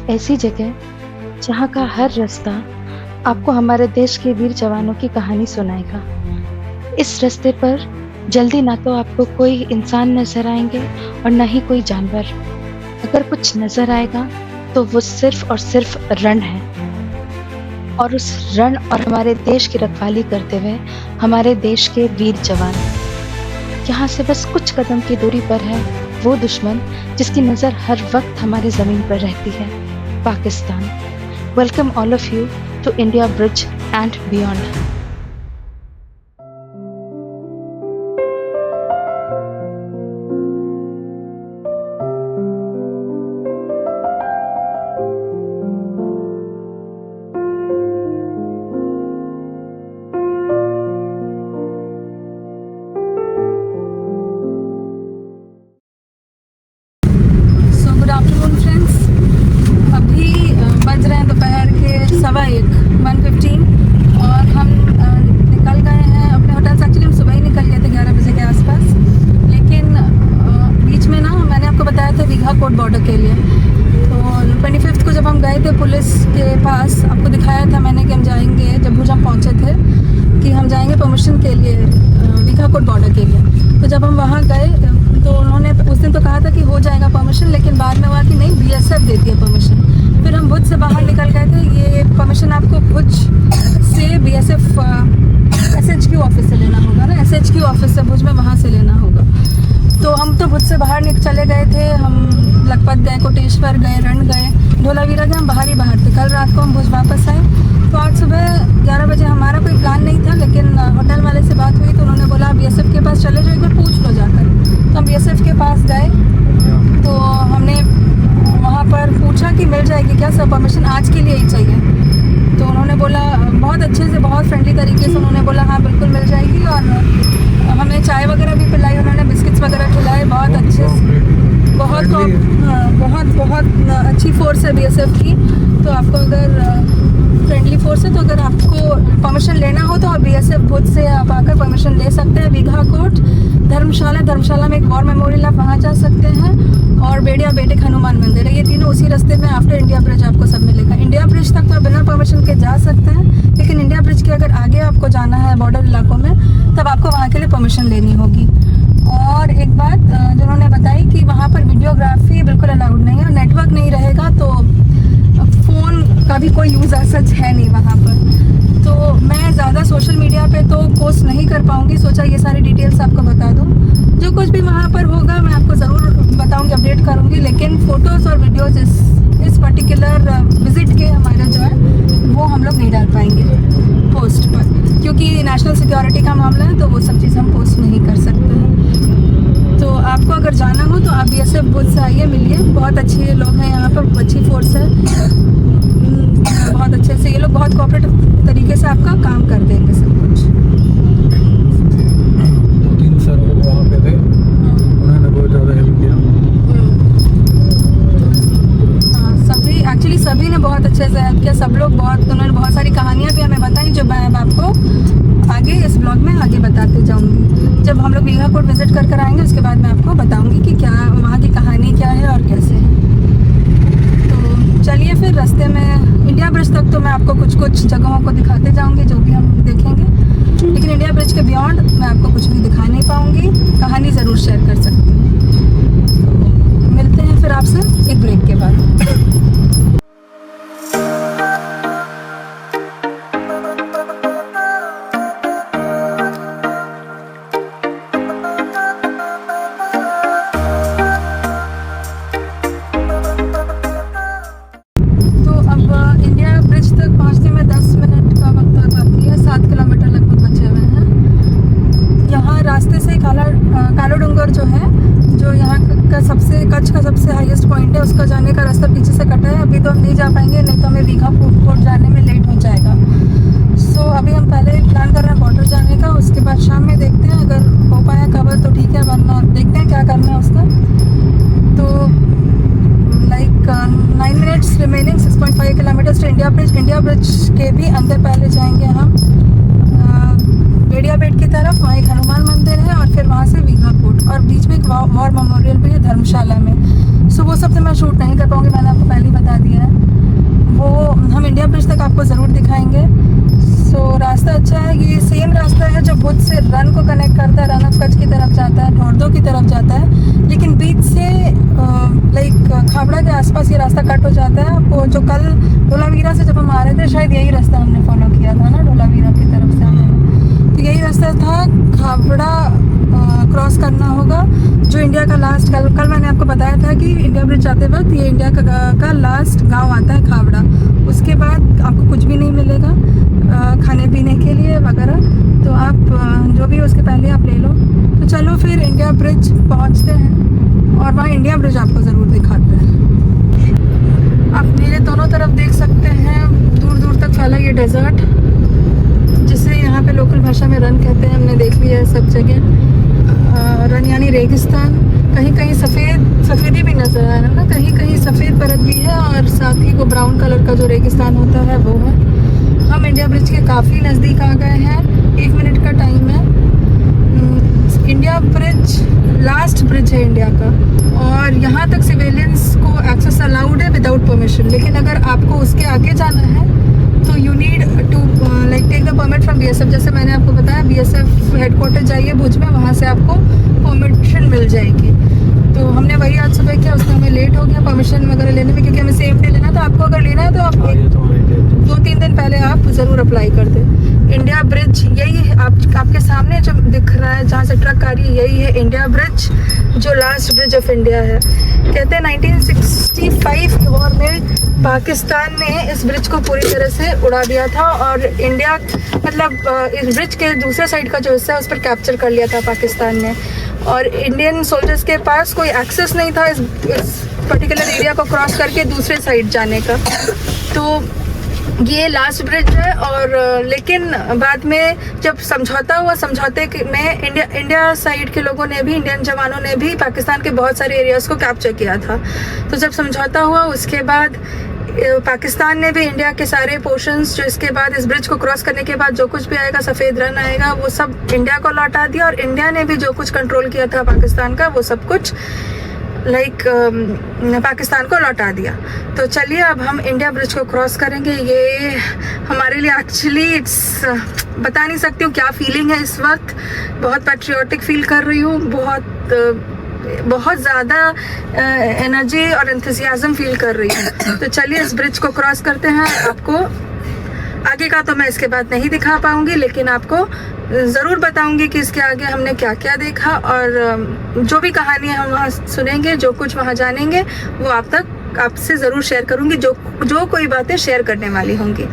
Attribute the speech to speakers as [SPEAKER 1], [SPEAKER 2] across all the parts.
[SPEAKER 1] ऐसी जगह जहाँ का हर रास्ता आपको हमारे देश के वीर जवानों की कहानी सुनाएगा। इस रास्ते पर जल्दी ना तो आपको कोई इंसान नजर आएंगे और न ही कोई जानवर। अगर कुछ नजर आएगा तो वो सिर्फ और सिर्फ रण है, और उस रण और हमारे देश की रखवाली करते हुए हमारे देश के वीर जवान। यहाँ से बस कुछ कदम की दूरी पर है वो दुश्मन जिसकी नज़र हर वक्त हमारे ज़मीन पर रहती है, Pakistan. Welcome all of you to India Bridge and beyond.
[SPEAKER 2] Afternoon friends, अभी बज रहे हैं दोपहर के 1:15 और हम निकल गए हैं अपने होटल से। एक्चुअली हम सुबह ही निकल गए थे 11 बजे के आसपास, लेकिन बीच में ना मैंने आपको बताया था वीघा कोट बॉर्डर के लिए। तो 25 को जब हम गए थे पुलिस के पास, आपको दिखाया था मैंने कि हम जाएंगे, जब भुज हम पहुँचे थे कि हम जाएंगे परमिशन के लिए वीघा कोट बॉर्डर के लिए। तो जब हम वहाँ गए तो उन्होंने उस दिन तो कहा था कि हो जाएगा परमिशन, लेकिन बाद में हुआ कि नहीं, बीएसएफ देती है परमिशन। फिर हम भुज से बाहर निकल गए थे। ये परमिशन आपको भुज से बीएसएफ एसएचक्यू ऑफिस से लेना होगा ना, एसएचक्यू ऑफिस से भुज में, वहाँ से लेना होगा। तो हम तो भुज से बाहर चले गए थे। हम लखपत गए, कोटेश्वर गए, रण गए, धोलावीरा गए। हम बाहर थे। कल रात को हम भुज वापस आए। तो आज सुबह 11 बजे हमारा कोई प्लान नहीं था, लेकिन होटल वाले से बात हुई तो उन्होंने बोला बीएसएफ के पास चले जाओ, एक बार पूछ लो जाकर। तो हम बीएसएफ के पास गए तो हमने वहाँ पर पूछा कि मिल जाएगी क्या सर, परमिशन आज के लिए ही चाहिए। तो उन्होंने बोला, बहुत अच्छे से, बहुत फ्रेंडली तरीके से उन्होंने बोला हाँ बिल्कुल मिल जाएगी। और हमें चाय वगैरह भी पिलाई, उन्होंने बिस्किट्स वगैरह खिलाए, बहुत अच्छे से। बहुत अच्छी फोर्स है बीएसएफ की। तो आपको अगर फ्रेंडली फोर्स है तो अगर आपको परमिशन लेना हो तो आप बीएसएफ भुज से आप आकर परमिशन ले सकते हैं। वीघा कोट, धर्मशाला में एक वॉर मेमोरियल, आप वहाँ जा सकते हैं। और बेड़िया बेटे हनुमान मंदिर है, ये तीनों उसी रास्ते में आफ्टर इंडिया ब्रिज आपको सब मिलेगा। इंडिया ब्रिज तक तो आप बिना परमिशन के जा सकते हैं, लेकिन इंडिया ब्रिज के अगर आगे आपको जाना है बॉर्डर इलाकों में, तब आपको वहाँ के लिए परमिशन लेनी होगी। और एक बात जिन्होंने बताई कि वहाँ पर वीडियोग्राफी बिल्कुल अलाउड नहीं है, नेटवर्क नहीं रहेगा, तो फ़ोन का भी कोई यूज़ सच है नहीं वहाँ पर। तो मैं ज़्यादा सोशल मीडिया पे तो पोस्ट नहीं कर पाऊँगी, सोचा ये सारी डिटेल्स आपको बता दूँ। जो कुछ भी वहाँ पर होगा मैं आपको ज़रूर बताऊँगी, अपडेट करूँगी, लेकिन फ़ोटोज़ और वीडियोज़ इस पर्टिकुलर विज़िट के हमारे जो है वो हम लोग नहीं डाल पाएंगे पोस्ट पर, क्योंकि नेशनल सिक्योरिटी का मामला है, तो वो सब चीज़ हम पोस्ट नहीं कर सकते हैं। तो आपको अगर जाना हो तो आप बीएसएफ भुज से आइए, मिलिए। बहुत अच्छे लोग हैं यहाँ पर, अच्छी फोर्स है, बहुत अच्छे से ये लोग बहुत कोऑपरेटिव तरीके से आपका काम कर देंगे सब कुछ।
[SPEAKER 3] 2-3 सर लोग वहाँ पे थे, उन्होंने बहुत ज़्यादा हेल्प किया।
[SPEAKER 2] हाँ, सभी ने बहुत अच्छे से हेल्प किया। सब लोग उन्होंने बहुत सारी कहानियाँ भी हमें बताई, जो मैं आपको आगे इस ब्लॉग में आगे बताते जाऊँगी। जब हम लोग वीघा कोट विजिट कर आएंगे उसके बाद मैं आपको बताऊँगी कि क्या वहाँ की कहानी क्या है और कैसे है। तो चलिए फिर रास्ते में इंडिया ब्रिज तक तो मैं आपको कुछ जगहों को दिखाते जाऊंगी, जो भी हम देखेंगे, लेकिन इंडिया ब्रिज के बियॉन्ड मैं आपको कुछ भी दिखा नहीं पाऊंगी। कहानी ज़रूर शेयर कर सकती हूँ। तो मिलते हैं फिर आपसे एक ब्रेक के बाद। कच्छ का सबसे हाईएस्ट पॉइंट है, उसका जाने का रास्ता पीछे से कटा है। अभी तो हम नहीं जा पाएंगे, नहीं तो हमें वीघा कोट जाने में लेट हो जाएगा। सो अभी हम पहले प्लान कर रहे हैं बॉर्डर जाने का, उसके बाद शाम में देखते हैं, अगर हो पाया कवर तो ठीक है, वरना देखते हैं क्या करना है उसका। तो like 9 minutes remaining, 6.5 kilometres to India Bridge के भी अंदर पहले जाएंगे हम बेड़िया बेट की तरफ, वहाँ एक हनुमान मंदिर है, और फिर वहाँ से वीघा कोट, और बीच में एक वॉर मेमोरियल भी है धर्मशाला में। सो वो सब तो मैं शूट नहीं कर पाऊँगी, मैंने आपको पहले ही बता दिया है। तक आपको ज़रूर दिखाएंगे। सो रास्ता अच्छा है, ये सेम रास्ता है जो भुज से रन को कनेक्ट करता है, रन ऑफ कच्छ की तरफ जाता है, ढोर्दो की तरफ जाता है, लेकिन बीच से लाइक खाबड़ा के आसपास ये रास्ता कट हो जाता है। आपको जो कल धोलावीरा से जब हम आ रहे थे, शायद यही रास्ता हमने फॉलो किया था ना, धोलावीरा की तरफ से हमें, तो यही रास्ता था। खाबड़ा क्रॉस करना होगा, जो इंडिया का लास्ट, कल मैंने आपको बताया था कि इंडिया ब्रिज जाते वक्त ये इंडिया का लास्ट गांव आता है खाबड़ा। उसके बाद आपको कुछ भी नहीं मिलेगा खाने पीने के लिए वगैरह, तो आप जो भी उसके पहले आप ले लो। तो चलो फिर इंडिया ब्रिज पहुंचते हैं और वहाँ इंडिया ब्रिज आपको ज़रूर दिखाते हैं। आप मेरे दोनों तरफ देख सकते हैं, दूर दूर तक फैला ये डेजर्ट, जिसे यहाँ पे लोकल भाषा में रन कहते हैं, हमने देख लिया है सब जगह। रन यानी रेगिस्तान, कहीं कहीं सफ़ेदी भी नज़र आ रहा है ना, कहीं कहीं सफ़ेद परत भी है, और साथ ही वो ब्राउन कलर का जो रेगिस्तान होता है वो है। हम इंडिया ब्रिज के काफ़ी नज़दीक आ गए हैं, 1 मिनट का टाइम है। इंडिया ब्रिज लास्ट ब्रिज है इंडिया का, और यहाँ तक सिविलियंस को एक्सेस अलाउड है विदाउट परमिशन, लेकिन अगर आपको उसके आगे जाना है तो you need to like take the permit from BSF। जैसे मैंने आपको बताया, BSF हेडक्वार्टर जाइए भुज में, वहाँ से आपको परमिशन मिल जाएगी। तो हमने वही आज सुबह किया, उसमें हमें लेट हो गया परमिशन वगैरह लेने में, क्योंकि हमें सेम डे लेना था। आपको अगर लेना है तो आप 2-3 दिन पहले आप ज़रूर अप्लाई कर दें। इंडिया ब्रिज यही है, आपके सामने जो दिख रहा है, जहाँ से ट्रक आ रही है, यही है इंडिया ब्रिज, जो लास्ट ब्रिज ऑफ इंडिया है। कहते हैं 1965 के वॉर में पाकिस्तान ने इस ब्रिज को पूरी तरह से उड़ा दिया था, और इंडिया मतलब इस ब्रिज के दूसरे साइड का जो हिस्सा है उस पर कैप्चर कर लिया था पाकिस्तान ने, और इंडियन सोल्जर्स के पास कोई एक्सेस नहीं था इस पर्टिकुलर एरिया को क्रॉस करके दूसरे साइड जाने का। तो ये लास्ट ब्रिज है। और लेकिन बाद में जब समझौता हुआ, समझौते में इंडिया साइड के लोगों ने भी, इंडियन जवानों ने भी पाकिस्तान के बहुत सारे एरियाज़ को कैप्चर किया था। तो जब समझौता हुआ उसके बाद पाकिस्तान ने भी इंडिया के सारे पोर्शंस, जो इसके बाद इस ब्रिज को क्रॉस करने के बाद जो कुछ भी आएगा, सफ़ेद रन आएगा, वो सब इंडिया को लौटा दिया, और इंडिया ने भी जो कुछ कंट्रोल किया था पाकिस्तान का, वो सब कुछ पाकिस्तान को लौटा दिया। तो चलिए अब हम इंडिया ब्रिज को क्रॉस करेंगे। ये हमारे लिए एक्चुअली बता नहीं सकती हूँ क्या फीलिंग है इस वक्त। बहुत पैट्रियोटिक फील कर रही हूँ, बहुत ज़्यादा एनर्जी और एंथुसियाज्म फील कर रही हूँ। तो चलिए इस ब्रिज को क्रॉस करते हैं। आपको आगे का तो मैं इसके बाद नहीं दिखा पाऊँगी, लेकिन आपको ज़रूर बताऊंगी कि इसके आगे हमने क्या क्या देखा, और जो भी कहानियाँ हम वहाँ सुनेंगे, जो कुछ वहाँ जानेंगे, वो आपसे ज़रूर शेयर करूँगी, जो कोई बातें शेयर करने वाली होंगी।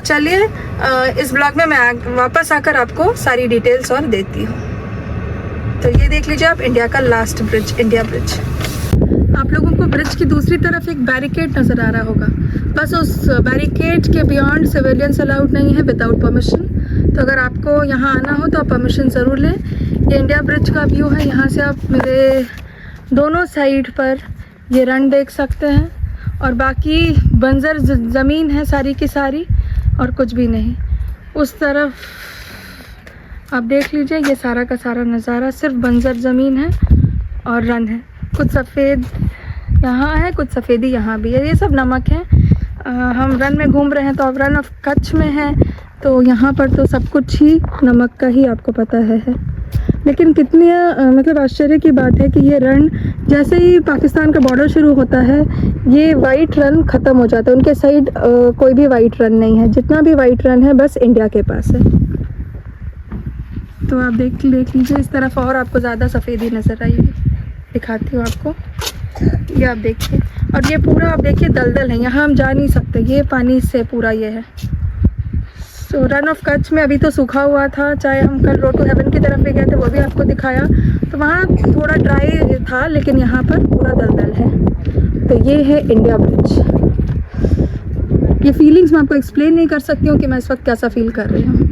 [SPEAKER 2] चलिए इस ब्लॉग में मैं वापस आकर आपको सारी डिटेल्स और देती हूँ। तो ये देख लीजिए आप, इंडिया का लास्ट ब्रिज, इंडिया ब्रिज। आप लोगों को ब्रिज की दूसरी तरफ एक बैरिकेड नज़र आ रहा होगा, बस उस बैरिकेड के बियॉन्ड सिविलियंस अलाउड नहीं है विदाउट परमिशन। तो अगर आपको यहाँ आना हो तो आप परमिशन ज़रूर लें। ये इंडिया ब्रिज का व्यू है, यहाँ से आप मेरे दोनों साइड पर ये रन देख सकते हैं, और बाकी बंजर ज़मीन है सारी की सारी, और कुछ भी नहीं। उस तरफ आप देख लीजिए, ये सारा का सारा नज़ारा सिर्फ बंजर ज़मीन है और रन है। कुछ सफ़ेद यहाँ है, कुछ सफ़ेदी यहाँ भी है, ये सब नमक है। हम रन में घूम रहे हैं, तो अब रन ऑफ कच्छ में है, तो यहाँ पर तो सब कुछ ही नमक का ही आपको पता है। लेकिन कितनी मतलब आश्चर्य की बात है कि ये रन जैसे ही पाकिस्तान का बॉर्डर शुरू होता है, ये वाइट रन ख़त्म हो जाता है। उनके साइड कोई भी वाइट रन नहीं है, जितना भी वाइट रन है बस इंडिया के पास है। तो आप देख लीजिए इस तरफ, और आपको ज़्यादा सफ़ेदी नज़र आएगी, दिखाती हूँ आपको। ये आप देखिए, और ये पूरा आप देखिए दलदल है, यहाँ हम जा नहीं सकते, ये पानी से पूरा ये है। तो रन ऑफ कच्छ में अभी तो सूखा हुआ था, चाहे हम कल रोड टू हेवन की तरफ भी गए थे, वो भी आपको दिखाया, तो वहाँ थोड़ा ड्राई था, लेकिन यहाँ पर पूरा दलदल है। तो ये है इंडिया ब्रिज। ये फीलिंग्स मैं आपको एक्सप्लेन नहीं कर सकती हूँ कि मैं इस वक्त कैसा फील कर रही हूँ।